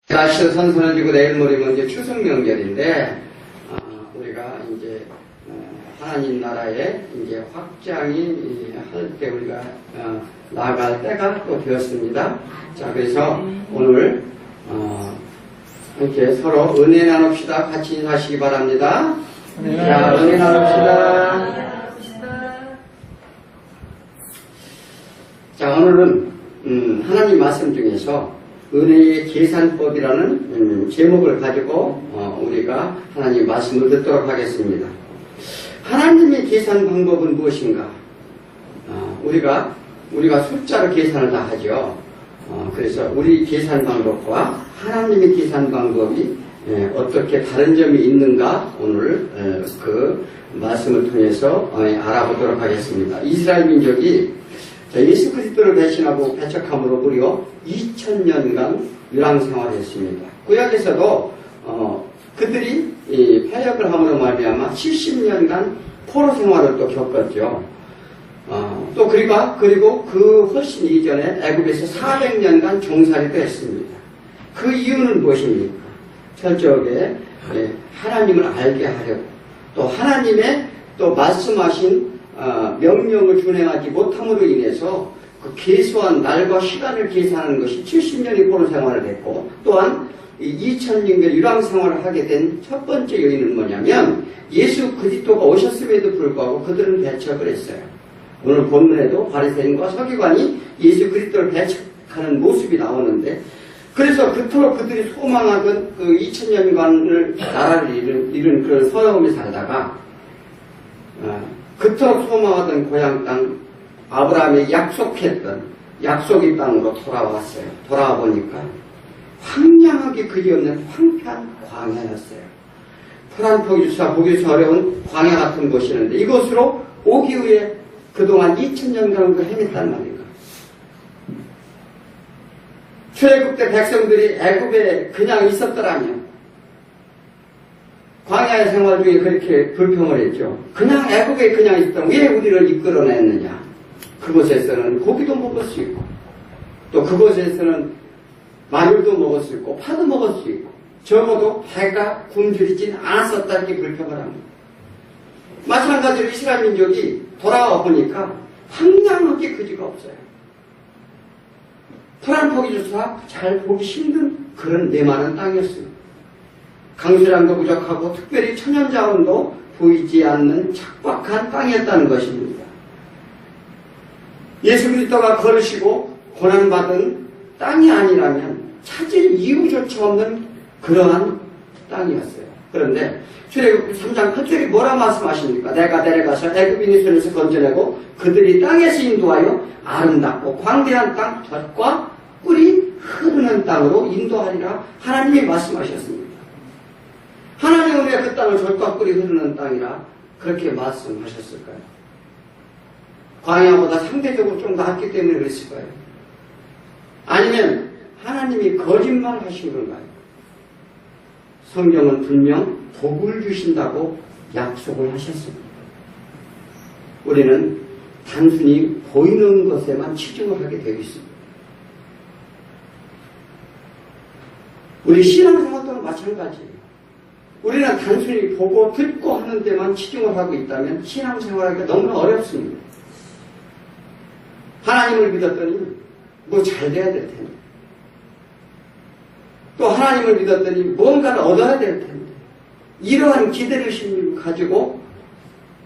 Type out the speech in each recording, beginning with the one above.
날씨도 선선해지고 내일 모레면 이제 추석 명절인데 우리가 이제 하나님 나라에 이제 확장이 할 때 우리가 나아갈 때가 또 되었습니다. 자, 그래서 오늘 이렇게 서로 은혜 나눕시다. 같이 인사하시기 바랍니다. 자, 은혜 나눕시다. 자, 오늘은 하나님 말씀 중에서 은혜의 계산법이라는 제목을 가지고 우리가 하나님 말씀을 듣도록 하겠습니다. 하나님의 계산 방법은 무엇인가? 우리가 숫자로 계산을 다 하죠. 그래서 우리 계산 방법과 하나님의 계산 방법이 어떻게 다른 점이 있는가 오늘 그 말씀을 통해서 알아보도록 하겠습니다. 이스라엘 민족이 예수 그리스도를 배신하고 배척함으로 무려 2000년간 유랑 생활했습니다. 구약에서도 그들이 패역을 함으로 말미암아 70년간 포로 생활을 또 겪었죠. 또 그리고 그 훨씬 이전에 애굽에서 400년간 종살이도 했습니다. 그 이유는 무엇입니까? 철저하게 하나님을 알게 하려고 또 하나님의 또 말씀하신 명령을 준행하지 못함으로 인해서 그 계수한 날과 시간을 계산하는 것이 70년의 포로 생활을 했고 또한 2000년간 유랑 생활을 하게 된 첫 번째 요인은 뭐냐면 예수 그리스도가 오셨음에도 불구하고 그들은 배척을 했어요. 오늘 본문에도 바리새인과 서기관이 예수 그리스도를 배척하는 모습이 나오는데 그래서 그토록 그들이 소망하던 그 2000년간을 나라를 이룬 그런 서러움에 살다가 그토록 소망하던 고향 땅 아브라함이 약속했던 약속의 땅으로 돌아왔어요. 돌아와 보니까 황량하게 그리없는 황폐한 광야였어요. 포란포기 주사 보기 어려운 광야 같은 곳이었는데 이곳으로 오기 위해 그동안 2000년간을 헤맸단 말인가. 출애굽 때 백성들이 애굽에 그냥 있었더라면 광야의 생활 중에 그렇게 불평을 했죠. 그냥 애굽에 그냥 있었다면 왜 우리를 이끌어냈느냐. 그곳에서는 고기도 먹을 수 있고 또 그곳에서는 마늘도 먹을 수 있고 파도 먹을 수 있고 적어도 배가 굶주리진 않았었다 이렇게 불평을 합니다. 마찬가지로 이스라엘 민족이 돌아와 보니까 황량하게 그지가 없어요. 포란포기조차 잘 보기 힘든 그런 메마른 땅이었습니다. 강수량도 부족하고 특별히 천연자원도 보이지 않는 척박한 땅이었다는 것입니다. 예수 그리스도가 걸으시고 고난받은 땅이 아니라면 찾을 이유조차 없는 그러한 땅이었어요. 그런데 출애굽 3장 8절이 뭐라 말씀하십니까? 내가 데려가서 애굽인의 손에서 건져내고 그들이 땅에서 인도하여 아름답고 광대한 땅 젖과 꿀이 흐르는 땅으로 인도하리라 하나님이 말씀하셨습니다. 하나님은 왜 그 땅을 젖과 꿀이 흐르는 땅이라 그렇게 말씀하셨을까요? 광야보다 상대적으로 좀 낫기 때문에 그랬을까요? 아니면 하나님이 거짓말 하신 건가요? 성경은 분명 복을 주신다고 약속을 하셨습니다. 우리는 단순히 보이는 것에만 치중을 하게 되어 있습니다. 우리 신앙생활도 마찬가지예요. 우리는 단순히 보고 듣고 하는 데만 치중을 하고 있다면 신앙생활하기가 너무나 어렵습니다. 하나님을 믿었더니 뭐 잘 돼야 될 텐데 또 하나님을 믿었더니 뭔가를 얻어야 될 텐데 이러한 기대의심을 가지고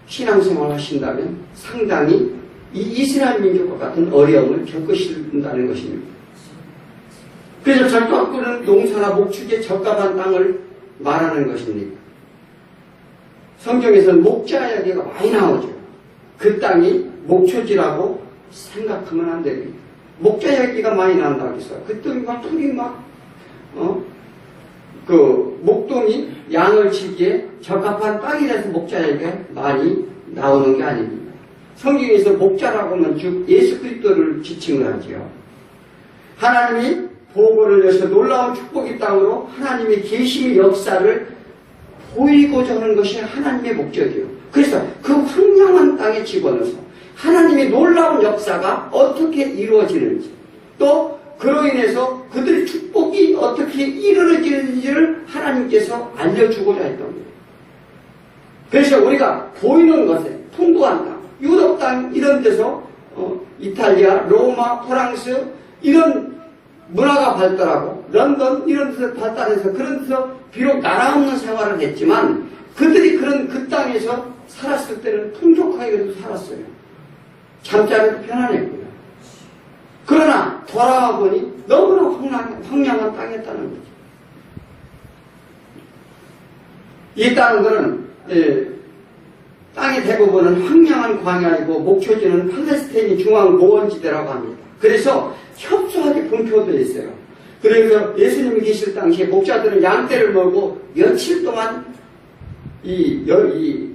신앙생활을 하신다면 상당히 이 이스라엘 민족과 같은 어려움을 겪으신다는 것입니다. 그래서 젖과 꿀은 농사나 목축에 적합한 땅을 말하는 것입니다. 성경에서는 목자 이야기가 많이 나오죠. 그 땅이 목초지라고 생각하면 안 됩니다. 목자 이야기가 많이 나온다고 해서 그 땅이 막 풀이 그 목동이 양을 치기에 적합한 땅이라서 목자 이야기가 많이 나오는 게 아닙니다. 성경에서 목자라고 하면 즉 예수 그리스도를 지칭을 하죠. 하나님이 보고를 여서 놀라운 축복의 땅으로 하나님의 계심의 역사를 보이고자 하는 것이 하나님의 목적이에요. 그래서 그 황량한 땅에 집어넣어서 하나님의 놀라운 역사가 어떻게 이루어지는지 또 그로 인해서 그들의 축복이 어떻게 이루어지는지를 하나님께서 알려주고자 했던 거예요. 그래서 우리가 보이는 것에 풍부한 땅, 유럽 땅 이런 데서 이탈리아, 로마, 프랑스 이런 문화가 발달하고 런던 이런 데서 발달해서 그런 데서 비록 나라 없는 생활을 했지만 그들이 그런 그 땅에서 살았을 때는 풍족하게 그래도 살았어요. 잠자리도 편안했고요. 그러나 돌아와 보니 너무나 황량한 땅이었다는 거죠. 이 땅은 거는 땅의 대부분은 황량한 광야이고 목초지는 팔레스타인이 중앙 모원지대라고 합니다. 그래서 협소하게 분포되어 있어요. 그래서 예수님이 계실 당시에 목자들은 양떼를 몰고 며칠 동안 이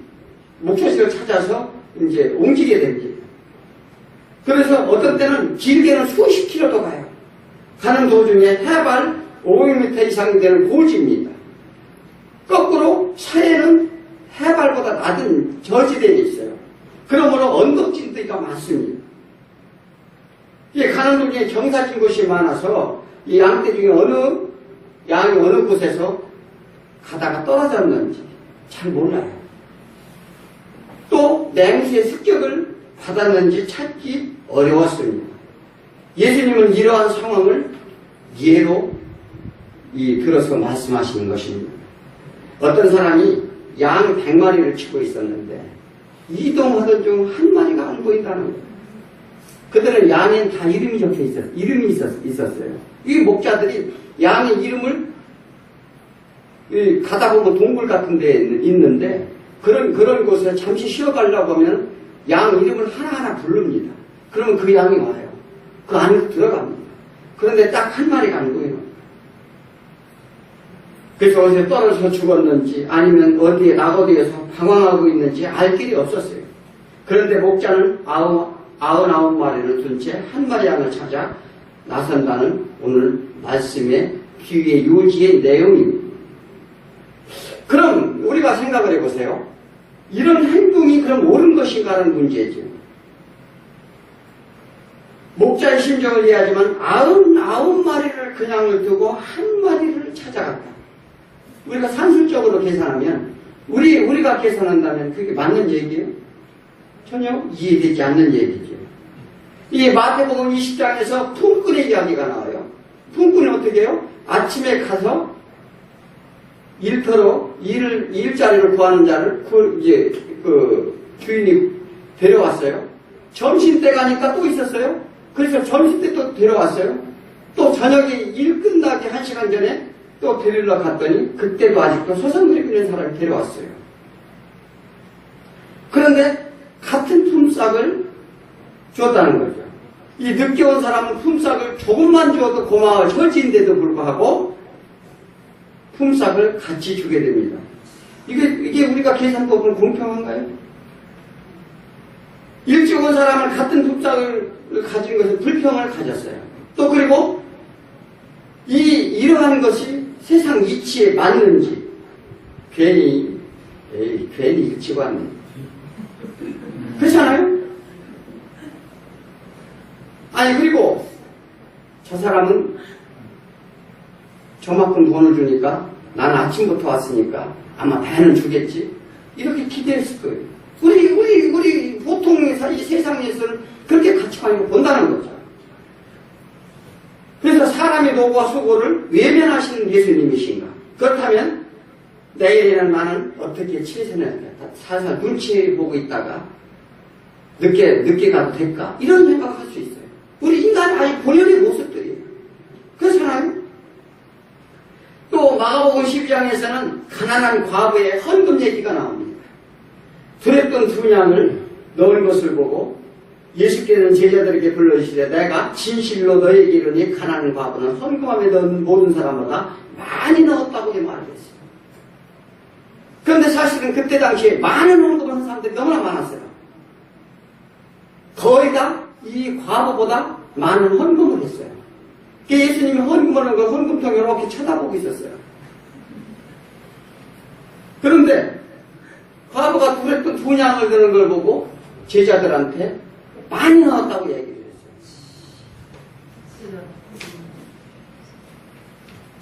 목초지를 찾아서 이제 옮기게 됩니다. 그래서 어떤 때는 길게는 수십 킬로도 가요. 가는 도중에 해발 500m 이상이 되는 고지입니다. 거꾸로 서해는 해발보다 낮은 저지대에 있어요. 그러므로 언덕진대가 많습니다. 이게 가는 도중에 경사진 곳이 많아서 이 양떼 중에 양이 어느 곳에서 가다가 떨어졌는지 잘 몰라요. 또 맹수의 습격을 받았는지 찾기 어려웠습니다. 예수님은 이러한 상황을 예로 들어서 말씀하시는 것입니다. 어떤 사람이 양 100마리를 치고 있었는데 이동하던 중 한 마리가 안 보인다는 거예요. 그들은 양엔 다 이름이 적혀 있었어요. 이 목자들이 양의 이름을 가다 보면 동굴 같은 데 있는데 그런 곳에 잠시 쉬어가려고 하면 양 이름을 하나하나 부릅니다. 그러면 그 양이 와요. 그 안으로 들어갑니다. 그런데 딱 한 마리가 안 보여요. 그래서 어디서 떨어져서 죽었는지 아니면 어디에 낙어디에서 방황하고 있는지 알 길이 없었어요. 그런데 목자는 99마리를 둔 채 한 마리 양을 찾아 나선다는 오늘 말씀의 비유의 요지의 내용입니다. 그럼 우리가 생각을 해보세요. 이런 행동이 그럼 옳은 것인가 하는 문제죠. 목자의 심정을 이해하지만 99마리를 그냥 두고 한 마리를 찾아갔다. 우리가 산술적으로 계산하면 우리가 계산한다면 그게 맞는 얘기예요? 전혀 이해되지 않는 얘기죠. 이 마태복음 20장에서 품꾼의 이야기가 나와요. 품꾼이 어떻게 해요? 아침에 가서 일터로 일자리를 구하는 자를 주인이 데려왔어요. 점심때 가니까 또 있었어요. 그래서 점심때 또 데려왔어요. 또 저녁에 일 끝나기 1시간 전에 또 데리러 갔더니 그때도 아직도 소상들이 있는 사람을 데려왔어요. 그런데 같은 품삯을 줬다는 거죠. 이 늦게 온 사람은 품삯을 조금만 줘도 고마워할 처지인데도 불구하고 품삯을 같이 주게 됩니다. 이게 우리가 계산법은 공평한가요? 일찍 온 사람은 같은 품삯을 가진 것은 불평을 가졌어요. 또 그리고 이러한 것이 세상 이치에 맞는지 괜히 일찍 왔네. 그렇잖아요? 아니 그리고 저 사람은 저만큼 돈을 주니까 나는 아침부터 왔으니까 아마 배는 주겠지 이렇게 기대했을 거예요. 우리 보통 이 세상에서는 그렇게 가치관을 본다는 거죠. 그래서 사람의 노고와 수고를 외면하시는 예수님이신가? 그렇다면 내일에는 나는 어떻게 치세는 살살 눈치 보고 있다가 늦게 가도 될까? 이런 생각을 할 수 있어요. 우리 인간의 아주 본연의 모습들이에요. 그렇잖아요? 또 마가복음 12장에서는 가난한 과부의 헌금 얘기가 나옵니다. 두렵던 두 양을 넣은 것을 보고 예수께서는 제자들에게 불러주시되 내가 진실로 너에게 이르니 가난한 과부는 헌금함에 넣은 모든 사람마다 많이 넣었다고 말했어요. 그런데 사실은 그때 당시에 많은 헌금을 한 사람들이 너무나 많았어요. 거의 다 이 과부보다 많은 헌금을 했어요. 예수님이 헌금하는 걸 헌금통에 이렇게 쳐다보고 있었어요. 그런데 과부가 두렵던 두 양을 드는 걸 보고 제자들한테 많이 넣었다고 얘기를 했어요.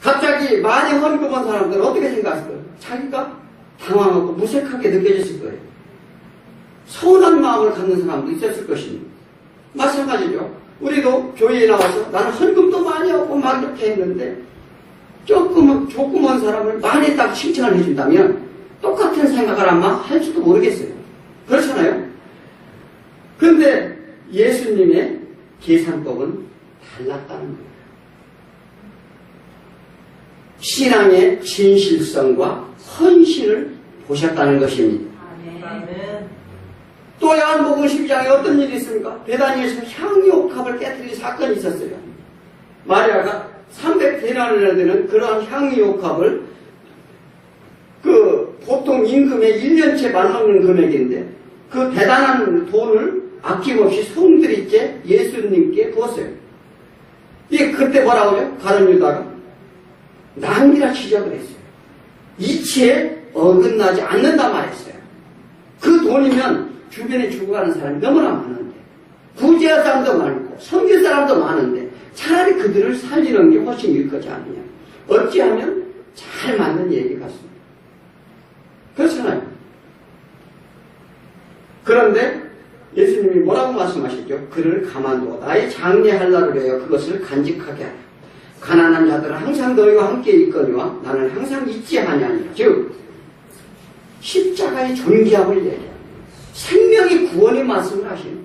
갑자기 많이 헌금한 사람들은 어떻게 생각했을 거예요? 자기가 당황하고 무색하게 느껴졌을 거예요. 서운한 마음을 갖는 사람도 있었을 것입니다. 마찬가지죠. 우리도 교회에 나와서 나는 헌금도 많이 하고 막 이렇게 했는데 조그만 사람을 많이 딱 칭찬을 해준다면 똑같은 생각을 아마 할지도 모르겠어요. 그렇잖아요? 그런데 예수님의 계산법은 달랐다는 거예요. 신앙의 진실성과 헌신을 보셨다는 것입니다. 또 요한복음 12장에 어떤 일이 있습니까? 베다니에서 향유옥합을 깨뜨린 사건이 있었어요. 마리아가 300데나리나 되는 그러한 향유옥합을 보통 임금의 1년치 맞먹는 금액인데 그 대단한 돈을 아낌없이 성들이째 예수님께 부었어요. 이게 그때 뭐라고 해요? 가룟 유다가 낭비라 지적을 했어요. 이치에 어긋나지 않는다 말했어요. 그 돈이면 주변에 죽어가는 사람이 너무나 많은데 구제할 사람도 많고 섬길 사람도 많은데 차라리 그들을 살리는 게 훨씬 일거지 않느냐. 어찌하면 잘 맞는 얘기 같습니다. 그렇잖아요. 그런데 예수님이 뭐라고 말씀하셨죠? 그를 가만두어 나의 장례할 날을 위하여 그것을 간직하게 하라. 가난한 자들은 항상 너희와 함께 있거니와 나는 항상 있지 아니하니라. 즉 십자가의 존귀함을 얘기합니다. 생명이 구원의 말씀을 하시는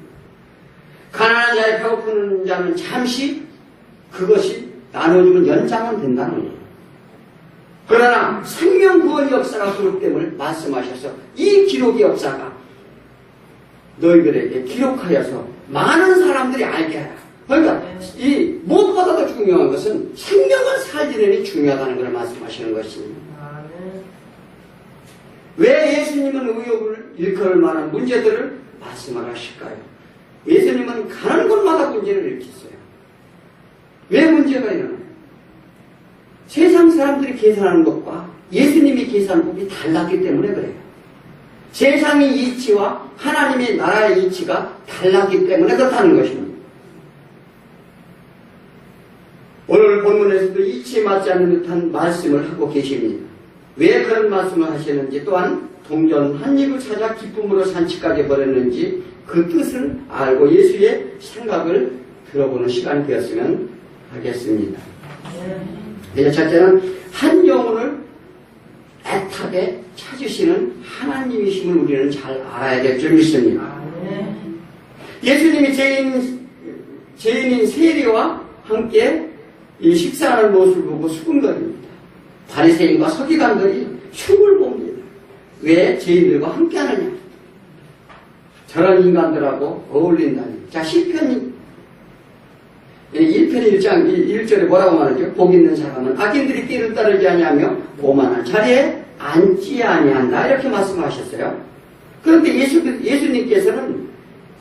가난한 자의 배고픈 자는 잠시 그것이 나눠주면 연장은 된다는 거예요. 그러나 생명 구원의 역사가 그렇됨을 말씀하셔서 이 기록의 역사가 너희들에게 기록하여서 많은 사람들이 알게 하라. 그러니까 이 무엇보다도 중요한 것은 생명을 살리는 게 중요하다는 걸 말씀하시는 것입니다. 왜 예수님은 의욕을 일컬을 만한 문제들을 말씀을 하실까요? 예수님은 가는 곳마다 문제를 일으켰어요. 왜 문제가 일어나요? 세상 사람들이 계산하는 것과 예수님이 계산하는 법이 달랐기 때문에 그래요. 세상의 이치와 하나님의 나라의 이치가 달랐기 때문에 그렇다는 것입니다. 오늘 본문에서도 이치에 맞지 않는 듯한 말씀을 하고 계십니다. 왜 그런 말씀을 하시는지 또한 동전 한 입을 찾아 기쁨으로 산치까지 버렸는지 그 뜻을 알고 예수의 생각을 들어보는 시간이 되었으면 하겠습니다. 첫째는 한 영혼을 애타게 찾으시는 하나님이심을 우리는 잘 알아야 될 줄 믿습니다. 예수님이 죄인인 세리와 함께 이 식사하는 모습을 보고 수군거립니다. 바리새인과 서기관들이 흉을 봅니다. 왜 죄인들과 함께하느냐? 저런 인간들하고 어울린다니. 자, 시편 1편 1장 1절에 뭐라고 말하죠? 복 있는 사람은 악인들이 띠를 따르지 아니하며 오만한 자리에 앉지 아니한다. 이렇게 말씀하셨어요. 그런데 예수님께서는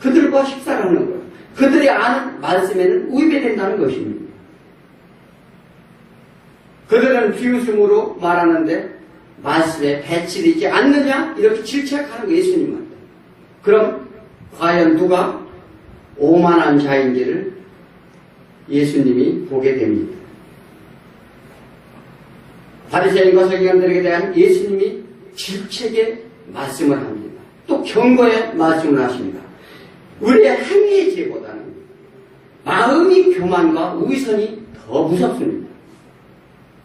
그들과 식사를 하는 거예요. 그들이 아는 말씀에는 위배된다는 것입니다. 그들은 비웃음으로 말하는데 말씀에 배치되지 않느냐? 이렇게 질책하는 거 예수님한테. 그럼 과연 누가 오만한 자인지를 예수님이 보게 됩니다. 바리새인과 서기관들에게 대한 예수님이 질책의 말씀을 합니다. 또 경고의 말씀을 하십니다. 우리의 행위의 죄보다는 마음이 교만과 우위선이 더 무섭습니다.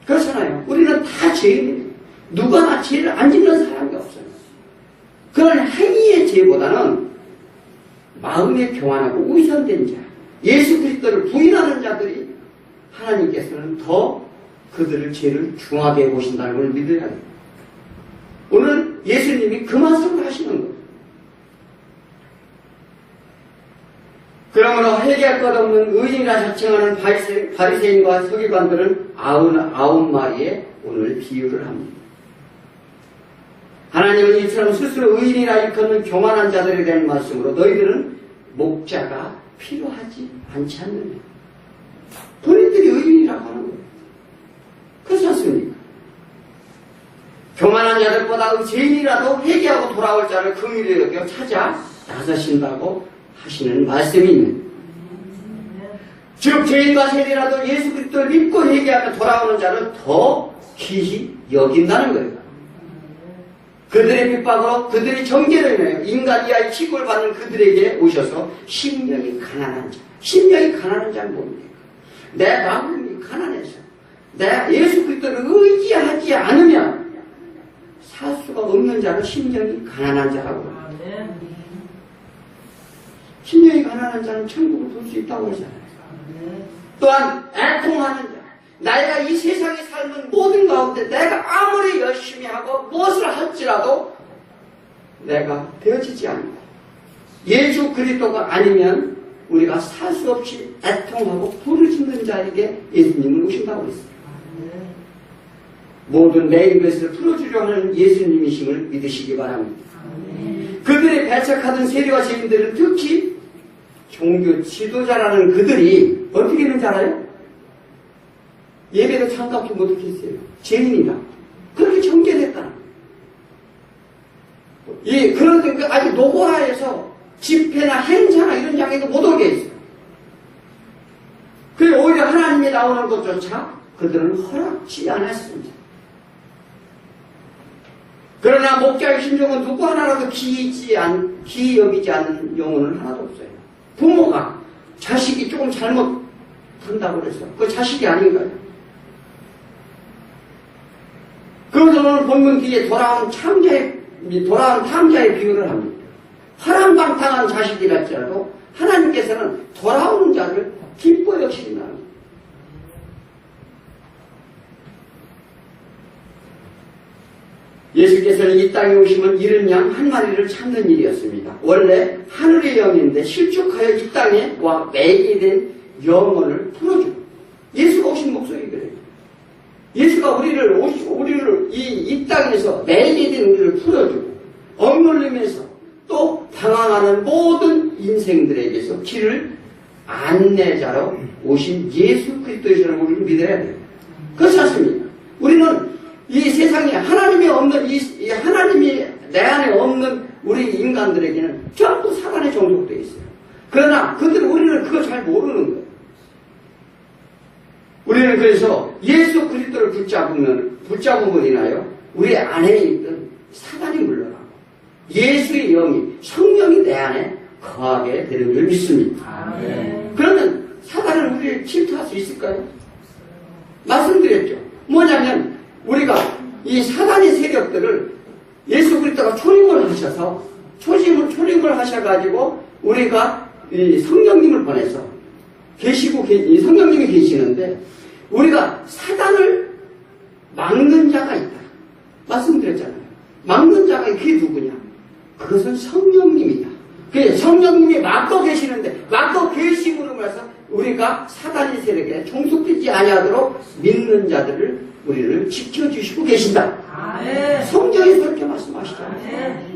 그렇잖아요. 우리는 다 죄인입니다. 누가 나 죄를 안 짓는 사람이 없어요. 그런 행위의 죄보다는 마음의 교만하고 우위선된 자, 예수 그리스도를 부인하는 자들이 하나님께서는 더 그들을 죄를 중하게 보신다는 걸 믿어야 돼요. 오늘 예수님이 그 말씀을 하시는 거예요. 그러므로 회개할 것 없는 의인이라 자칭하는 바리새인과 서기관들은 99마리의 오늘 비유를 합니다. 하나님은 이처럼 스스로 의인이라 일컫는 교만한 자들에 대한 말씀으로 너희들은 목자가 필요하지 않지 않느냐. 본인들이 의인이라고 하는 거예요. 그렇지 않습니까? 교만한 자들보다 죄인이라도 회개하고 돌아올 자를 긍휼히 여겨 찾아 나서신다고 하시는 말씀이 있는 즉 죄인과 세리라도 예수 그리스도를 믿고 회개하며 돌아오는 자를 더 귀히 여긴다는 거예요. 그들의 핍박으로 그들이 정죄를 인하여 인간 이하의 취급을 받는 그들에게 오셔서 심령이 가난한 자. 심령이 가난한 자는 뭡니까? 내 마음이 가난해서 내가 예수 그리스도를 의지하지 않으면 살 수가 없는 자는 심령이 가난한 자라고 합니다. 심령이 가난한 자는 천국을 볼 수 있다고 하잖아요. 또한 애통하는 자. 내가 이 세상에 살면 모든 가운데 내가 아무리 열심히 하고 무엇을 할지라도 내가 되어지지 않고 예수 그리스도가 아니면 우리가 살 수 없이 애통하고 부르짖는 자에게 예수님은 오신다고 했어요. 모든 내 것을 풀어주려 하는 예수님이심을 믿으시기 바랍니다. 그들이 배척하던 세리와 죄인들은 특히 종교 지도자라는 그들이 어떻게 되는지 알아요? 예배도 참석도 못했어요. 죄인이다. 그렇게 정죄됐다. 그런 아주 노고라에서 집회나 행사나 이런 장에도 못 오게 했어요. 그리고 오히려 하나님이 나오는 것조차 그들은 허락지 않았습니다. 그러나 목자의 심정은 누구 하나라도 기이 여기지 않는 영혼은 하나도 없어요. 부모가 자식이 조금 잘못한다고 해서 그 자식이 아닌가요? 그래서 오늘 본문 뒤에 돌아온 탐자의 비유를 합니다. 화랑방탕한 자식이랄지라도 하나님께서는 돌아오는 자를 기뻐 여기신다는 거예요. 예수께서는 이 땅에 오시면 잃은 양 한 마리를 찾는 일이었습니다. 원래 하늘의 영인데 실족하여 이 땅에 와 매게 된 영혼을 풀어주고 예수가 오신 목소리 그래요. 예수가 우리를 이 땅에서 매게 된 우리를 풀어주고 억눌림에서 또 방황하는 모든 인생들에게서 길을 안내자로 오신 예수 그리스도이시라는 우리를 믿어야 돼요. 그렇지 않습니까? 우리는 이 세상에 하나님이 없는 이 하나님이 내 안에 없는 우리 인간들에게는 전부 사단에 종속되어 있어요. 그러나 우리는 그걸 잘 모르는 거예요. 우리는 그래서 예수 그리스도를 붙잡음으로 인하여 우리 안에 있던 사단이 물러나고 예수의 영이 성령이 내 안에 거하게 되는 줄 믿습니다. 그러면 사단은 우리를 질투할 수 있을까요? 말씀드렸죠. 뭐냐면 우리가 이 사단의 세력들을 예수 그리스도가 초림을 하셔서 초림을 하셔가지고 우리가 이 성령님을 보내서 이 성령님이 계시는데 우리가 사단을 막는 자가 있다. 말씀드렸잖아요. 막는 자가 그게 누구냐? 그것은 성령님이다. 성령님이 막고 계시는데 막고 계심으로 말해서 우리가 사단의 세력에 종속되지 아니하도록 믿는 자들을 우리를 지켜주시고 계신다. 성경에서 그렇게 말씀하시잖아요.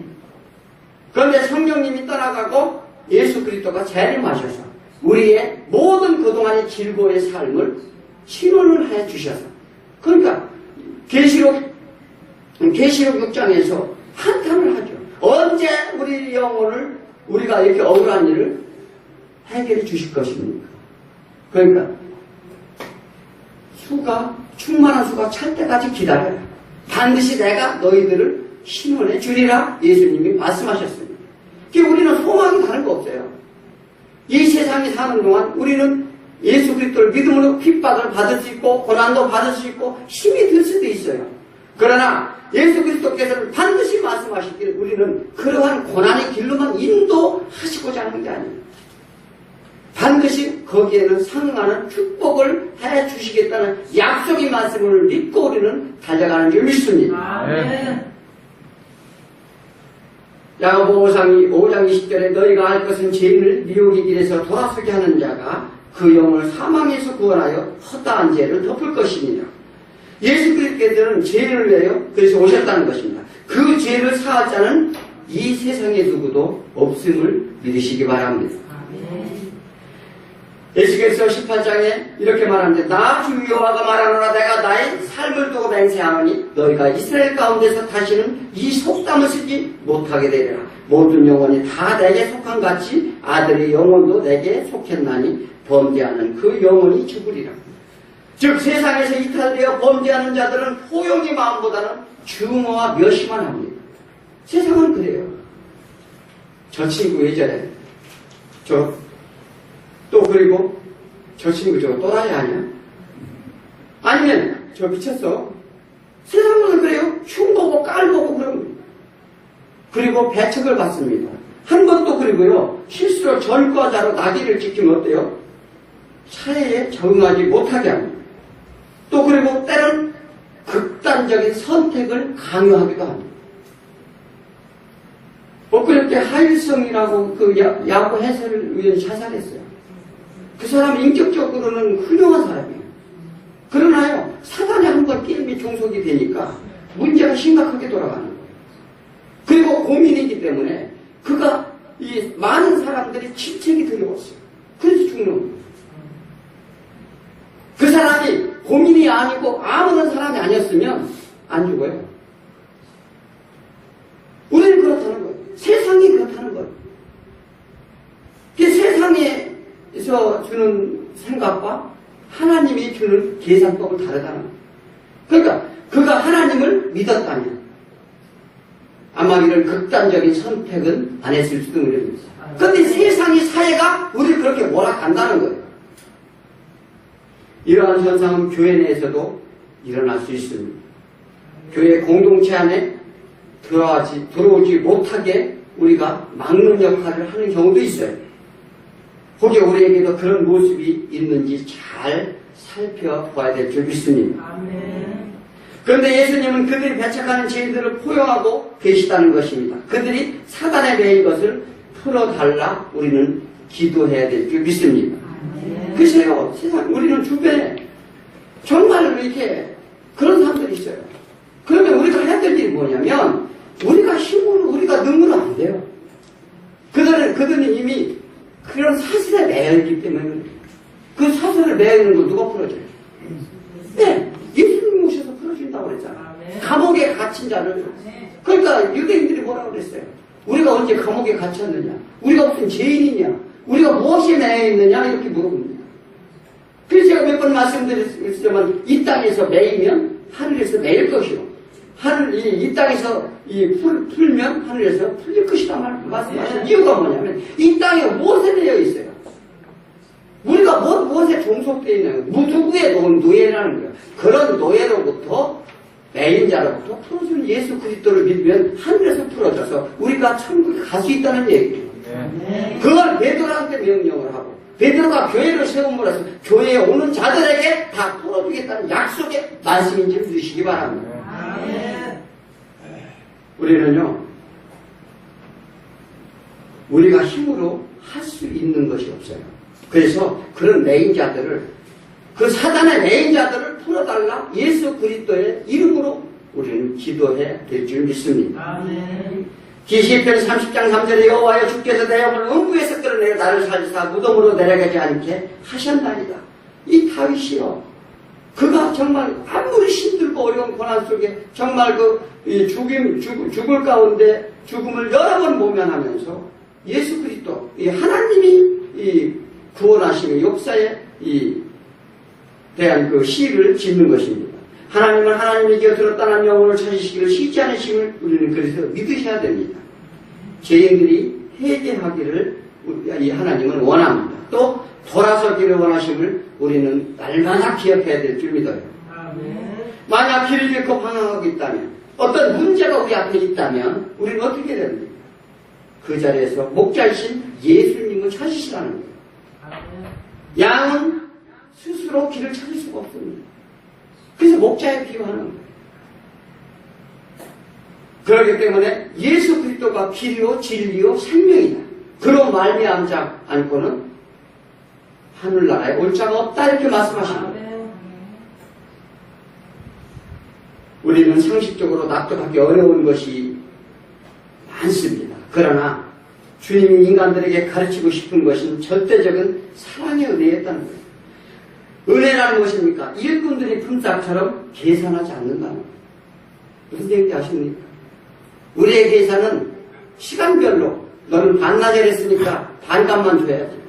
그런데 성령님이 떠나가고 예수 그리스도가 재림하셔서 우리의 모든 그동안의 질고의 삶을 신원을 해 주셔서 그러니까 계시록 6장에서 한탄을 하죠. 언제 우리 영혼을 우리가 이렇게 억울한 일을 해결해 주실 것입니까? 그러니까 충만한 수가 찰 때까지 기다려라. 반드시 내가 너희들을 신원해 주리라 예수님이 말씀하셨습니다. 우리는 소망이 다른 거 없어요. 이 세상에 사는 동안 우리는 예수 그리스도를 믿음으로 핍박을 받을 수 있고 고난도 받을 수 있고 힘이 들 수도 있어요. 그러나 예수 그리스도께서는 반드시 말씀하시기를 우리는 그러한 고난의 길로만 인도하시고자 하는 게 아닙니다. 반드시 거기에는 상응하는 축복을 해주시겠다는 약속의 말씀을 믿고 우리는 달려가는 줄 믿습니다. 야고보서 5장 20절에 너희가 알 것은 죄인을 미혹의 길에서 돌아서게 하는 자가 그 영을 사망에서 구원하여 허다한 죄를 덮을 것입니다. 예수 그리스도께서는 죄인을 위하여 그래서 오셨다는 것입니다. 그 죄를 사할 자는 이 세상에 누구도 없음을 믿으시기 바랍니다. 에스겔서 18장에 이렇게 말합니다. 나 주 여호와가 말하노라 내가 나의 삶을 두고 맹세하노니 너희가 이스라엘 가운데서 다시는 이 속담을 쓰지 못하게 되리라. 모든 영혼이 다 내게 속한 같이 아들의 영혼도 내게 속했나니 범죄하는 그 영혼이 죽으리라. 즉 세상에서 이탈되어 범죄하는 자들은 포용의 마음보다는 증오와 멸시만 합니다. 세상은 그래요. 저 친구 왜 저래? 또 그리고 저 친구 저거 또라이 아니야? 아니면 저 미쳤어? 세상은 그래요. 흉보고 깔보고 그럽니다. 그리고 배척을 받습니다. 한 번도 그리고요. 실수로 전과자로 나귀를 지키면 어때요? 사회에 적응하지 못하게 합니다. 또 그리고 때론 극단적인 선택을 강요하기도 합니다. 엊그저께 하일성이라고 그 야구 해설위원이 자살했어요. 그 사람 인격적으로는 훌륭한 사람이에요. 그러나요, 사단에 한번 게임이 종속이 되니까 문제가 심각하게 돌아가는 거예요. 그리고 고민이기 때문에 그가 이 많은 사람들이 침체기 들어왔어요. 그래서 죽는 거예요. 그 사람이 고민이 아니고 아무런 사람이 아니었으면 안 죽어요. 우리는 그렇다는 거예요. 세상이 그렇다는 거예요. 세상에서 주는 생각과 하나님이 주는 계산법은 다르다는 거예요. 그러니까 그가 하나님을 믿었다면 아마 이런 극단적인 선택은 안 했을 수도 있습니다. 그런데 세상이 사회가 우리를 그렇게 몰아간다는 거예요. 이러한 현상은 교회 내에서도 일어날 수 있습니다. 교회 공동체 안에 들어오지 못하게 우리가 막는 역할을 하는 경우도 있어요. 혹여 우리에게도 그런 모습이 있는지 잘 살펴봐야 될 줄 믿습니다. 아멘. 그런데 예수님은 그들이 배척하는 죄인들을 포용하고 계시다는 것입니다. 그들이 사단에 매인 것을 풀어달라 우리는 기도해야 될 줄 믿습니다. 글쎄요, 세상, 우리는 주변에 정말로 이렇게 그런 사람들이 있어요. 그러면 우리가 해야 될 일이 뭐냐면, 우리가 힘으로, 우리가 능으로 안 돼요. 그들은 이미 그런 사슬에 매여있기 때문에, 그 사슬을 매여있는 걸 누가 풀어줘요? 네, 예수님 오셔서 풀어준다고 그랬잖아. 감옥에 갇힌 자를. 그러니까 유대인들이 뭐라고 그랬어요? 우리가 언제 감옥에 갇혔느냐? 우리가 무슨 죄인이냐? 우리가 무엇에 매여있느냐? 이렇게 물어봅니다. 그래서 제가 몇 번 말씀드렸지만, 이 땅에서 매이면 하늘에서 매일 것이요. 이 땅에서 풀면 하늘에서 풀릴 것이다 말씀하신 이유가 뭐냐면, 이 땅에 무엇에 매여 있어요? 우리가 무엇에 종속되어 있는 거예요? 누구의 노예라는 거예요. 그런 노예로부터, 매인 자로부터 풀어주는 예수 그리스도를 믿으면 하늘에서 풀어져서 우리가 천국에 갈 수 있다는 얘기예요. 그걸 베드로한테 명령을 하고, 베드로가 교회를 세움으로 해서 교회에 오는 자들에게 다 풀어주겠다는 약속의 말씀인 줄 믿으시기 바랍니다. 우리는요, 우리가 힘으로 할 수 있는 것이 없어요. 그래서 그런 매인자들을, 그 사단의 매인자들을 풀어달라 예수 그리스도의 이름으로 우리는 기도해야 될 줄 믿습니다. 시편 30장 3절에 여호와여 주께서 내 영을 음부에서 끌어내어 나를 살리사 무덤으로 내려가지 않게 하셨나이다. 이 다윗이요, 그가 정말 아무리 힘들고 어려운 고난 속에 정말 죽을 가운데 죽음을 여러 번 모면하면서 예수 그리스도, 이 하나님이 구원하시는 역사에 대한 그 시를 짓는 것입니다. 하나님은 하나님의 곁들었다는 영혼을 찾으시기를 쉬지 않으심을 우리는 그래서 믿으셔야 됩니다. 죄인들이 회개하기를 이 하나님은 원합니다. 또 돌아서기를 원하심을 우리는 날마다 기억해야 될 줄 믿어요. 만약 길을 잃고 방황하고 있다면, 어떤 문제가 우리 앞에 있다면 우리는 어떻게 해야 됩니까? 그 자리에서 목자이신 예수님을 찾으시라는 거예요. 양은 스스로 길을 찾을 수가 없습니다. 그래서 목자에 비유하는 거예요. 그렇기 때문에 예수 그리스도가 길이요 진리요 생명이다. 그로 말미암지 않고는 하늘나라에 올 자가 없다, 이렇게 말씀하시는 거예요. 우리는 상식적으로 납득하기 어려운 것이 많습니다. 그러나 주님이 인간들에게 가르치고 싶은 것은 절대적인 사랑의 은혜였다는 거예요. 은혜라는 것입니까? 일꾼들이 품삯처럼 계산하지 않는다는 거예요. 무슨 얘기인지 아십니까? 우리의 계산은 시간별로, 너는 반나절 했으니까 반값만 줘야지.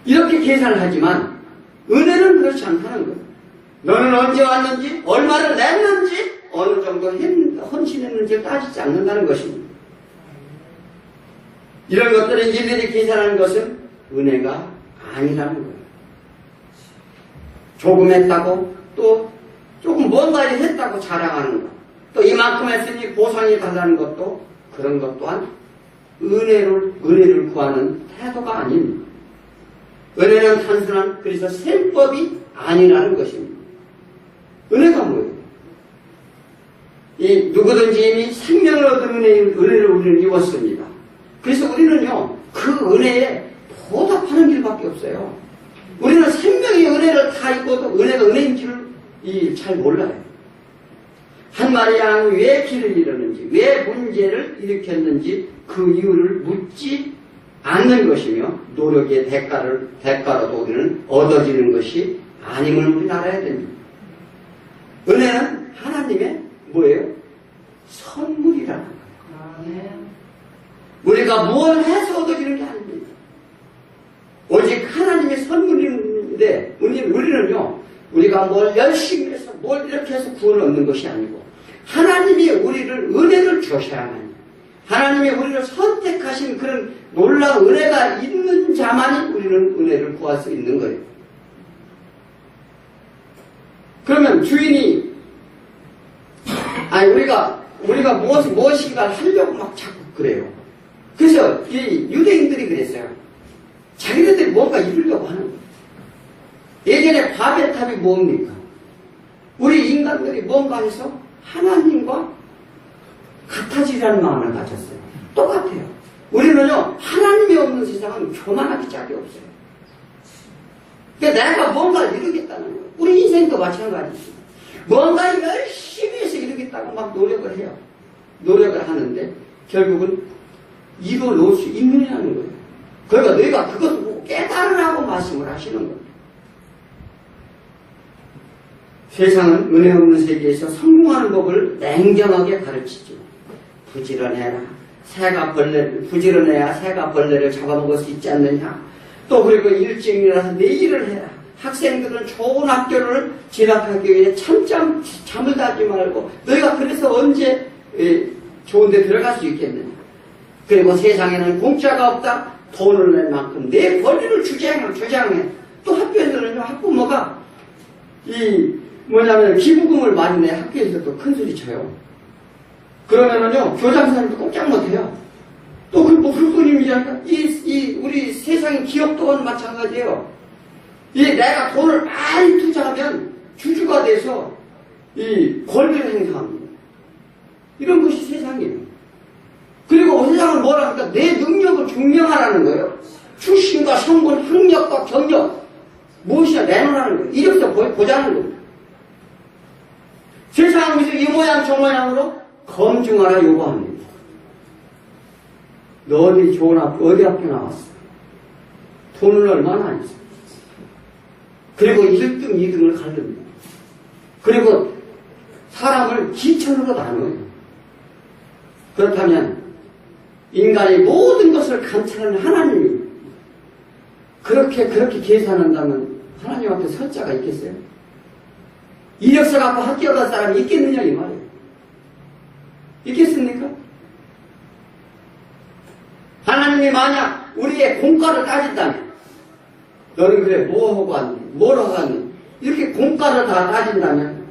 이렇게 계산을 하지만 은혜는 그렇지 않다는 거예요. 너는 언제 왔는지, 얼마를 냈는지, 어느 정도 헌신했는지를 따지지 않는다는 것입니다. 이런 것들을 일일이 계산하는 것은 은혜가 아니라는 거예요. 조금 했다고 또 조금 뭔가 했다고 자랑하는 것, 또 이만큼 했으니 보상이 달라는 것도 그런 것 또한 은혜를 구하는 태도가 아닙니다. 은혜는 단순한 그래서 셈법이 아니라는 것입니다. 은혜가 뭐예요? 이 누구든지 이미 생명을 얻은 은혜를 우리는 입었습니다. 그래서 우리는요 그 은혜에 보답하는 길밖에 없어요. 우리는 생명의 은혜를 다 입고도 은혜가 은혜인지를 잘 몰라요. 한 마리 양이 왜 길을 잃었는지, 왜 문제를 일으켰는지 그 이유를 묻지 않는 것이며 노력의 대가로도 우리는 얻어지는 것이 아님을 우리는 알아야 됩니다. 은혜는 하나님의 뭐예요? 선물이라는 거예요. 우리가 뭘 해서 얻어지는 게 아닙니다. 오직 하나님의 선물인데 우리는요 우리가 뭘 열심히 해서 뭘 이렇게 해서 구원을 얻는 것이 아니고 하나님이 우리를 은혜를 주셔야만 하나님이 우리를 선택하신 그런 놀라운 은혜가 있는 자만이 우리는 은혜를 구할 수 있는 거예요. 그러면 주인이 우리가 무엇인가 하려고 막 자꾸 그래요. 그래서 이 유대인들이 그랬어요. 자기네들이 뭔가 이루려고 하는 거예요. 예전에 바벨탑이 뭡니까? 우리 인간들이 뭔가 해서 하나님과 같아지라는 마음을 가졌어요. 똑같아요. 우리는요 하나님이 없는 세상은 교만하기 짝이 없어요. 그러니까 내가 뭔가를 이루겠다는 거예요. 우리 인생도 마찬가지입니다. 뭔가 열심히 해서 이루겠다고 막 노력을 해요. 노력을 하는데 결국은 이뤄놓을 수 있느냐는 거예요. 그러니까 너희가 그것을 깨달으라고 말씀을 하시는 거예요. 세상은 은혜 없는 세계에서 성공하는 법을 냉정하게 가르치죠. 부지런해라. 부지런해야 새가 벌레를 잡아먹을 수 있지 않느냐. 또 그리고 일찍 일어나서 내 일을 해라. 학생들은 좋은 학교를 진학하기 위해 잠을 자지 말고 너희가 그래서 언제 좋은 데 들어갈 수 있겠느냐. 그리고 세상에는 공짜가 없다. 돈을 낼 만큼 내 권리를 주장해. 또 학교에서는요 학부모가 기부금을 많이 내 학교에서도 큰 소리 쳐요. 그러면은요 교장선생님도 꼼짝 못해요. 또 그뿐입니다. 우리 세상의 기업 또한 마찬가지예요. 내가 돈을 많이 투자하면 주주가 돼서 권리를 행사합니다. 이런 것이 세상이에요. 그리고 세상은 뭐라 하니까 내 능력을 증명하라는 거예요. 출신과 성분, 학력과 경력 무엇이나 내놓으라는 거예요. 이력서 보자는 거예요. 세상에서 이 모양 저 모양으로 검증하라 요구합니다. 너 어디 좋은 학교, 어디 학교 나왔어? 돈을 얼마나 안 써? 그리고 1등, 2등을 가릅니다. 그리고 사람을 기천으로 나눠요. 그렇다면 인간이 모든 것을 감찰하는 하나님이 그렇게 계산한다면 하나님 앞에 설 자가 있겠어요? 이력서 갖고 학교 갈 사람이 있겠느냐 이 말이에요. 있겠습니까? 하나님이 만약 우리의 공과를 따진다면 너는 그래 뭐하고 왔니? 뭘 하고 왔니? 이렇게 공과를 다 따진다면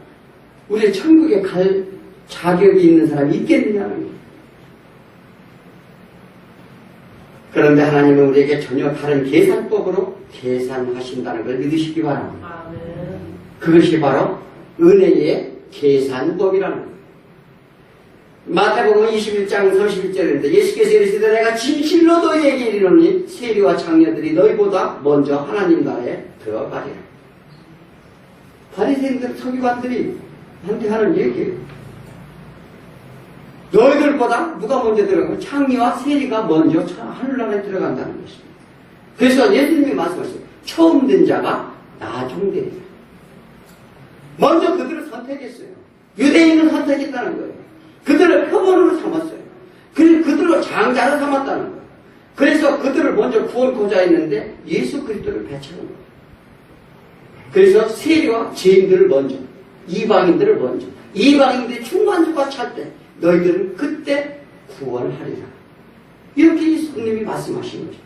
우리 천국에 갈 자격이 있는 사람이 있겠느냐는 거예요. 그런데 하나님은 우리에게 전혀 다른 계산법으로 계산하신다는 걸 믿으시기 바랍니다. 그것이 바로 은혜의 계산법이라는 거예요. 마태복음 21장 31절인데 예수께서 이르시되 내가 진실로 너희에게 이르노니 세리와 장녀들이 너희보다 먼저 하나님 나라에 들어가리라. 바리새인들 서기관들이 한테 하는 얘기예요. 너희들보다 누가 먼저 들어가고 창리와 세리가 먼저 하늘나라에 들어간다는 것입니다. 그래서 예수님이 말씀하셨어요. 처음 된 자가 나중되리라. 먼저 그들을 선택했어요. 유대인을 선택했다는 거예요. 그들을 표본으로 삼았어요. 그들을 장자로 삼았다는 거예요. 그래서 그들을 먼저 구원코자 했는데 예수 그리스도를 배척한 거예요. 그래서 세리와 죄인들을 먼저, 이방인들을 먼저, 이방인들이 충만주가 찰 때 너희들은 그때 구원을 하리라. 이렇게 예수님이 말씀하신 거죠.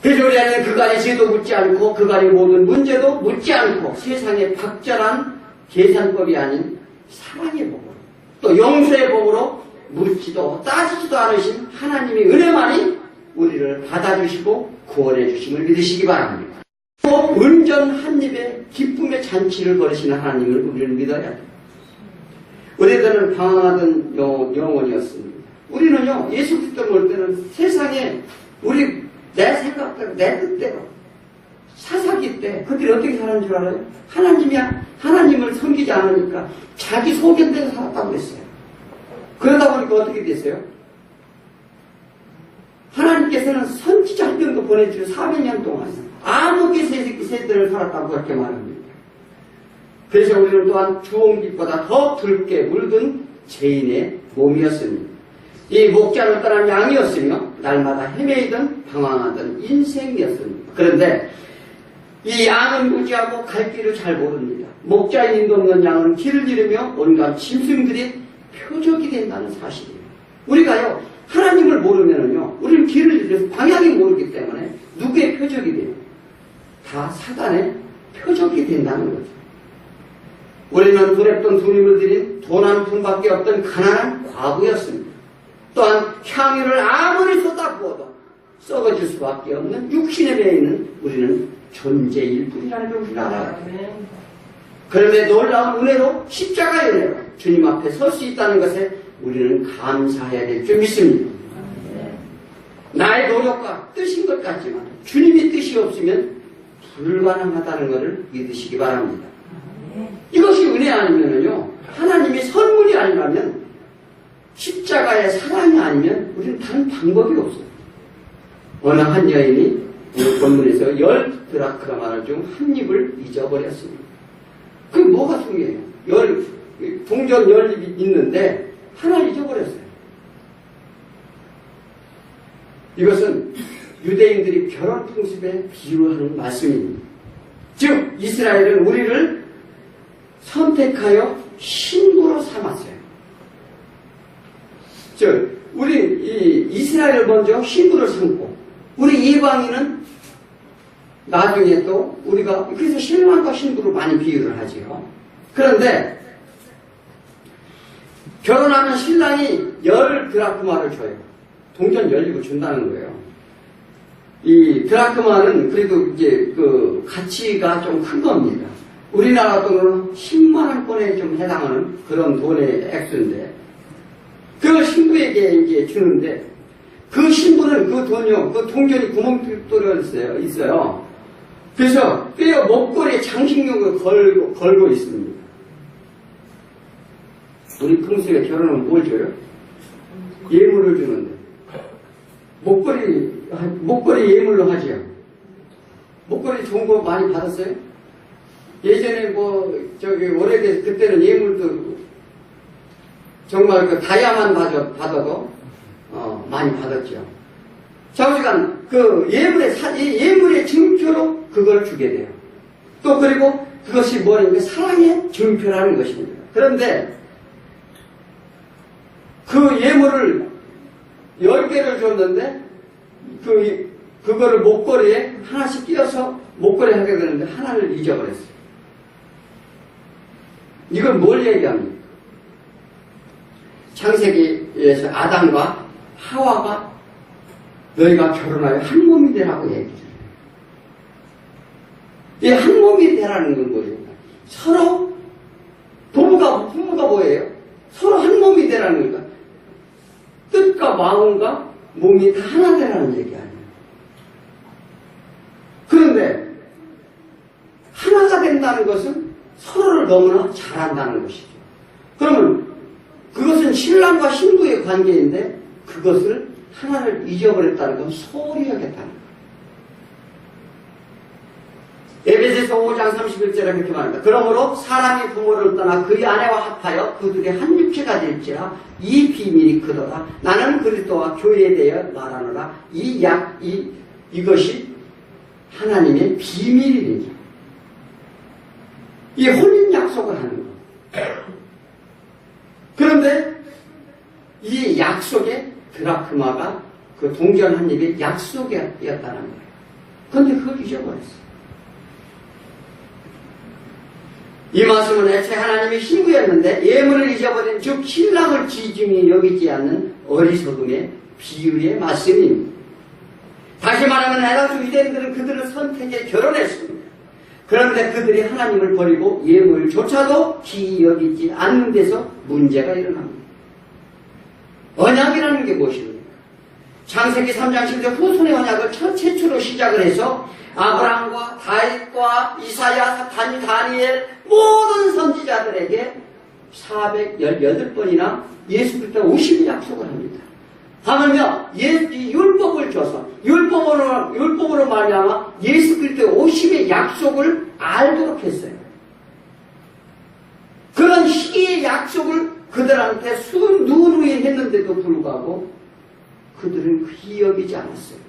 그래서 우리는 그간의 죄도 묻지 않고 그간의 모든 문제도 묻지 않고 세상의 박절한 계산법이 아닌 사랑의 복으로 또 용서의 복으로 묻지도 따지지도 않으신 하나님의 은혜만이 우리를 받아주시고 구원해 주심을 믿으시기 바랍니다. 또 은전 한 입에 기쁨의 잔치를 벌이시는 하나님을 우리는 믿어야 됩니다. 우리들은 방황하던 영혼이었습니다. 우리는요, 예수 그리스도를 볼 때는 세상에 우리 내 생각대로 내 뜻대로 사사기 때 그들이 어떻게 사는 줄 알아요? 하나님을 섬기지 않으니까 자기 소견대로 살았다고 그랬어요. 그러다 보니까 어떻게 됐어요? 하나님께서는 선지자 한 명도 보내주고 400년 동안 아무개 세대를 살았다고 그렇게 말합니다. 그래서 우리는 또한 주홍빛보다 더 붉게 물든 죄인의 몸이었습니다. 이 목자를 떠난 양이었으며 날마다 헤매이던 방황하던 인생이었습니다. 그런데 이 양은 무지하고 갈 길을 잘 모릅니다. 목자인 인도 없는 양은 길을 잃으며 온갖 짐승들이 표적이 된다는 사실이에요. 우리가요, 하나님을 모르면은요, 우리는 길을 잃어서 방향이 모르기 때문에 누구의 표적이 돼요? 다 사단의 표적이 된다는 거죠. 우리는 두렵던 두 힘을 들인 돈 한 푼밖에 없던 가난한 과부였습니다. 또한 향유를 아무리 쏟아부어도 썩어질 수밖에 없는 육신에 매여 있는 우리는 존재일 뿐이라는 걸 우리는 알아야 돼요. 그런데 놀라운 은혜로 십자가의 은혜로 주님 앞에 설 수 있다는 것에 우리는 감사해야 될 줄 믿습니다. 나의 노력과 뜻인 것 같지만 주님의 뜻이 없으면 불가능하다는 것을 믿으시기 바랍니다. 이것이 은혜 아니면요, 하나님의 선물이 아니라면 십자가의 사랑이 아니면 우리는 다른 방법이 없어요. 어느 한 여인이 오늘 본문에서 10드라크마를 중 한 입을 잊어버렸습니다. 그게 뭐가 중요해요? 동전 10입이 있는데 하나 잊어버렸어요. 이것은 유대인들이 결혼 풍습에 비유하는 말씀입니다. 즉 이스라엘은 우리를 선택하여 신부로 삼았어요. 즉 우리 이스라엘을 먼저 신부를 삼고 우리 이방인은 나중에 또 우리가 그래서 신랑과 신부로 많이 비유를 하지요. 그런데 결혼하면 신랑이 10드라크마를 줘요. 동전 10입을 준다는 거예요. 이 드라크마는 그래도 이제 그 가치가 좀 큰 겁니다. 우리나라 돈으로는 10만원권에 좀 해당하는 그런 돈의 액수인데, 그걸 신부에게 이제 주는데, 그 신부는 그 돈이요, 그 동전이 구멍 뚫려 있어요. 그래서 뼈 목걸이에 장식용을 걸고 있습니다. 우리 풍습에 결혼하면 뭘 줘요? 예물을 주는데. 목걸이 예물로 하지요. 목걸이 좋은 거 많이 받았어요? 예전에 오래돼서 그때는 예물도 정말 그 다이아만 받아도 많이 받았죠. 좌우지간 그 예물의 증표로 그걸 주게 돼요. 또 그리고 그것이 뭐냐면 사랑의 증표라는 것입니다. 그런데 그 예물을 10개를 줬는데 그거를 목걸이에 하나씩 끼워서 목걸이 하게 되는데 하나를 잊어버렸어요. 이건 뭘 얘기합니까? 창세기에서 아담과 하와가 너희가 결혼하여 한 몸이 되라고 얘기해요. 이 한 몸이 되라는 건 뭐입니까? 서로 부부가 뭐예요? 서로 한 몸이 되라는 거니까 뜻과 마음과 몸이 다 하나 되라는 얘기 아니에요. 그런데 하나가 된다는 것은 서로를 너무나 잘한다는 것이죠. 그러면 그것은 신랑과 신부의 관계인데 그것을 하나를 잊어버렸다는 건 소홀히 하겠다는 거예요. 에베소서 5장 31절에 그렇게 말합니다. 그러므로 사람이 부모를 떠나 그의 아내와 합하여 그들이 한 육체가 될지라 이 비밀이 크도다. 나는 그리스도와 교회에 대해 말하노라. 이것이 하나님의 비밀이니라. 이 혼인 약속을 하는 거예요. 그런데 이 약속에 드라크마가 그 동전 한 입의 약속이었다는 거예요. 그런데 그걸 잊어버렸어요. 이 말씀은 애초에 하나님의 신부였는데 예물을 잊어버린 즉 신랑을 지중히 여기지 않는 어리석음의 비유의 말씀입니다. 다시 말하면 에라수 유대인들은 그들을 선택해 결혼했습니다. 그런데 그들이 하나님을 버리고 예물조차도 기이 여기지 않는 데서 문제가 일어납니다. 언약이라는 게 무엇입니까? 창세기 3장 10절 후손의 언약을 최초로 시작을 해서 아브라함과 다윗과 이사야, 다니엘 모든 선지자들에게 418번이나 예수 그리스도가 오심의 약속을 합니다. 하물며 율법을 줘서 율법으로 말미암아 예수 그리스도의 오심의 약속을 알도록 했어요. 그런 시기의 약속을 그들한테 누누이 했는데도 불구하고 그들은 귀히 여기지 않았어요.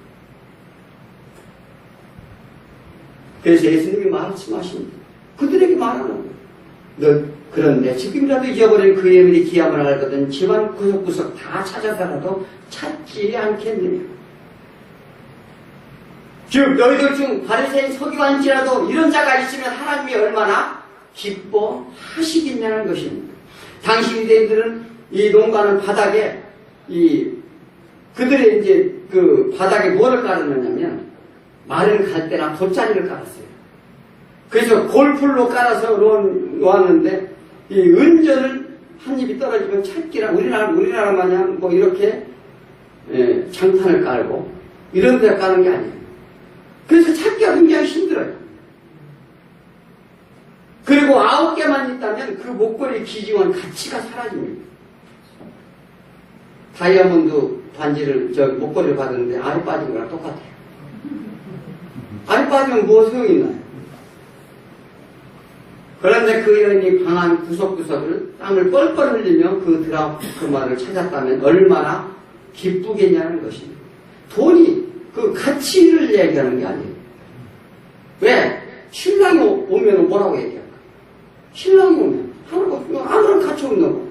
그래서 예수님이 말씀하십니다. 그들에게 말하는 거예요. 그런데 지금이라도 잊어버린 그 예물이 귀함을 알거든 집안 구석구석 다 찾아서라도 찾지 않겠느냐. 즉 너희들 중 바리새인 서기관일지라도 이런 자가 있으면 하나님이 얼마나 기뻐하시겠냐는 것입니다. 당시 유대인들은 이 농가는 바닥에 그들이 이제 그 바닥에 뭐를 깔았느냐면 마른 갈대나 돗자리를 깔았어요. 그래서 골풀로 깔아서 놓았는데 이 은전을 한 입이 떨어지면 찾기라 우리나라 마냥 뭐 이렇게 장판을 깔고 이런 데 까는 게 아니에요. 그래서 찾기가 굉장히 힘들어요. 그리고 9개만 있다면 그 목걸이 기증한 가치가 사라집니다. 다이아몬드 반지를 목걸이를 받았는데 알이 빠진 거랑 똑같아요. 알이 빠지면 뭐 소용이 있나요? 그런데 그 여인이 방안 구석구석을 땀을 뻘뻘 흘리며 그 드라크마를 찾았다면 얼마나 기쁘겠냐는 것입니다. 돈이 그 가치를 얘기하는 게 아니에요. 왜? 신랑이 오면 뭐라고 얘기할까? 신랑이 오면 아무런 가치 없는 거.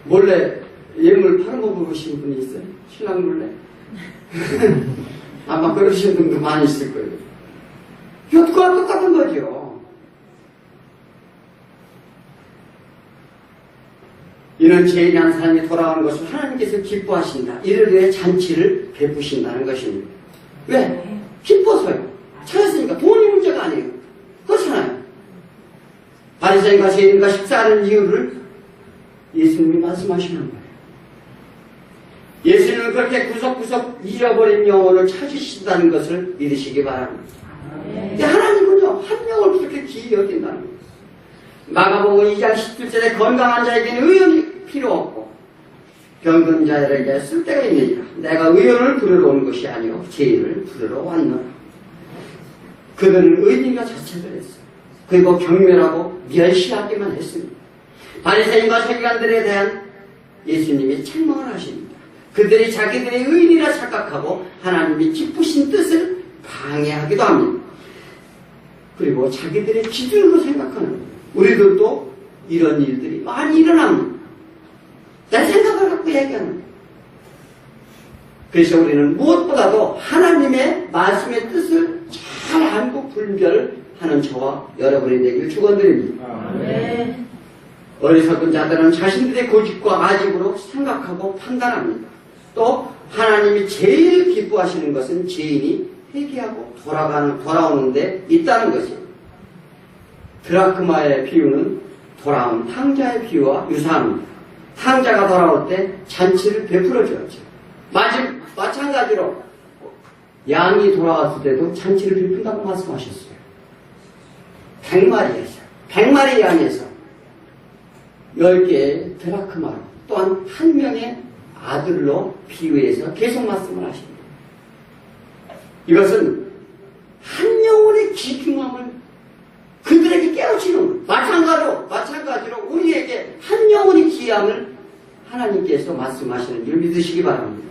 몰래 예물 팔아먹으신 분이 있어요? 신랑 몰래? 아마 그러신 분도 많이 있을 거예요. 그거와 똑같은 거죠. 이는 죄인이 한 사람이 돌아오는 것을 하나님께서 기뻐하신다. 이를 위해 잔치를 베푸신다는 것입니다. 왜? 기뻐서요. 찾았으니까 돈이 문제가 아니에요. 그렇잖아요. 바리새인과 죄인과 식사하는 이유를 예수님이 말씀하시는 거예요. 예수님은 그렇게 구석구석 잊어버린 영혼을 찾으신다는 것을 믿으시기 바랍니다. 근데 하나님은요, 한 명을 그렇게 귀히 여긴다는 거예요. 마가복음 2장 17절에 건강한 자에게는 의원이 필요 없고 병든 자에게 쓸데가 있느니라. 내가 의원을 부르러 온 것이 아니요 죄인을 부르러 왔노라. 그들은 의인과 자책을 했어요. 그리고 경멸하고 멸시하기만 했습니다. 바리새인과 서기관들에 대한 예수님이 책망을 하십니다. 그들이 자기들의 의인이라 착각하고 하나님이 기쁘신 뜻을 방해하기도 합니다. 그리고 자기들의 기준으로 생각하는 거예요. 우리들도 이런 일들이 많이 일어납니다. 내 생각을 갖고 얘기하는 거예요. 그래서 우리는 무엇보다도 하나님의 말씀의 뜻을 잘 알고 분별하는 저와 여러분이 되길 축원드립니다. 네. 어리석은 자들은 자신들의 고집과 아집으로 생각하고 판단합니다. 또 하나님이 제일 기뻐하시는 것은 죄인이 회개하고 돌아오는 데 있다는 것입니다. 드라크마의 비유는 돌아온 탕자의 비유와 유사합니다. 탕자가 돌아올 때 잔치를 베풀어 주었죠. 마찬가지로 양이 돌아왔을 때도 잔치를 베푼다고 말씀하셨어요. 100마리 양에서 10개의 드라크마로 또한 한 명의 아들로 비유해서 계속 말씀을 하십니다. 이것은 한 영혼의 기중함을 그들에게 깨우치는 마찬가지로 우리에게 한 영혼의 귀함을 하나님께서 말씀하시는 줄 믿으시기 바랍니다.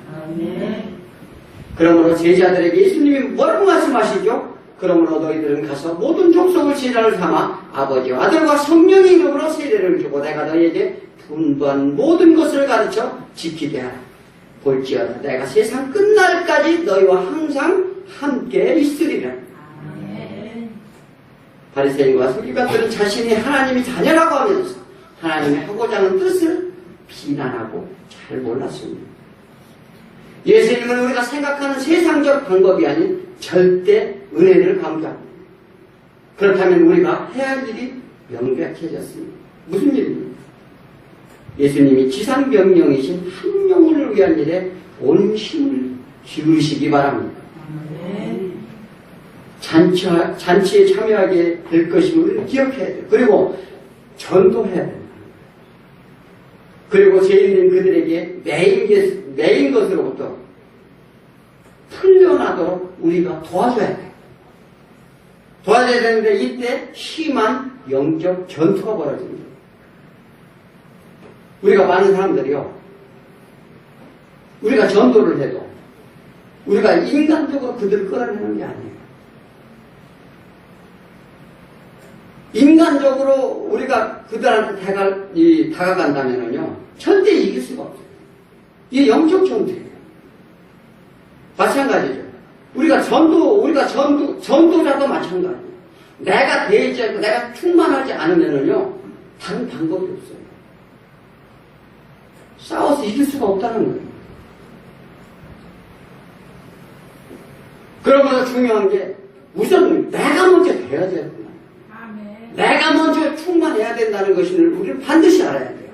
그러므로 제자들에게 예수님이 뭐라고 말씀하시죠? 그러므로 너희들은 가서 모든 족속을 제자를 삼아 아버지와 아들과 성령의 이름으로 세례를 주고 내가 너희에게 분부한 모든 것을 가르쳐 지키게 하라. 볼지어다 내가 세상 끝날까지 너희와 항상 함께 있으리라. 바리새인과 서기관들은 자신이 하나님의 자녀라고 하면서 하나님의 하고자 하는 뜻을 비난하고 잘 몰랐습니다. 예수님은 우리가 생각하는 세상적 방법이 아닌 절대 은혜를 강조합니다. 그렇다면 우리가 해야 할 일이 명백해졌습니다. 무슨 일입니까? 예수님이 지상명령이신 한 영혼을 위한 일에 온 힘을 기울이시기 바랍니다. 잔치에 참여하게 될 것임을 우리는 기억해야 돼요. 그리고 전도해야 됩니다. 그리고 죄인인 그들에게 매인 것으로부터 풀려나도록 우리가 도와줘야 돼요. 도와줘야 되는데 이때 심한 영적 전투가 벌어집니다. 우리가 많은 사람들이요, 우리가 전도를 해도 우리가 인간적으로 그들을 끌어내는 게 아니에요. 인간적으로 우리가 그들한테 다가간다면요, 절대 이길 수가 없어요. 이게 영적 전투예요. 마찬가지죠. 우리가 전도자도 마찬가지예요. 내가 대지하고 내가 충만하지 않으면요, 다른 방법이 없어요. 싸워서 이길 수가 없다는 거예요. 그러면서 중요한 게 우선 내가 먼저 돼야 돼요. 내가 먼저 충만해야 된다는 것을 우리는 반드시 알아야 돼요.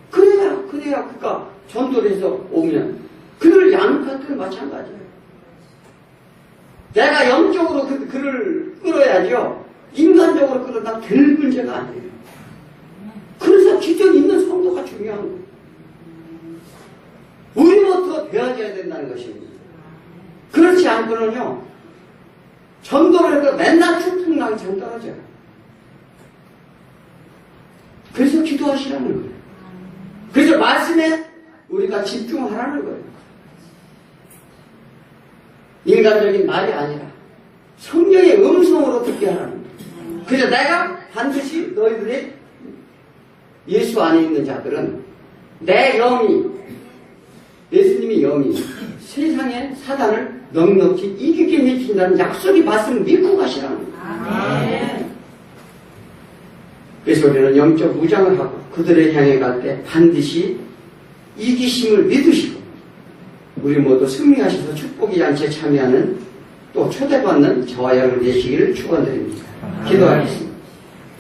그래야 그가 전도를 해서 오면 그를 양육할 때는 마찬가지예요. 내가 영적으로 그를 끌어야죠. 인간적으로 끌어다 될 문제가 아니에요. 그래서 기존 있는 성도가 중요한 거예요. 우리부터 배워져야 된다는 것입니다. 그렇지 않고는요, 전도를 해도 맨날 추풍랑처럼 떨어져요. 그래서 기도하시라는 거예요. 그래서 말씀에 우리가 집중하라는 거예요. 인간적인 말이 아니라 성령의 음성으로 듣게 하라는 거예요. 그래서 내가 반드시 너희들이 예수 안에 있는 자들은 내 영이, 예수님의 영이 세상의 사단을 넉넉히 이기게 해준다는 약속이 말씀을 믿고 가시라는 거예요. 그래서 우리는 영적 무장을 하고 그들을 향해 갈 때 반드시 이기심을 믿으시고 우리 모두 승리하셔서 축복의 잔치에 참여하는 또 초대받는 저와 여러분 되시기를 축원드립니다. 기도하겠습니다.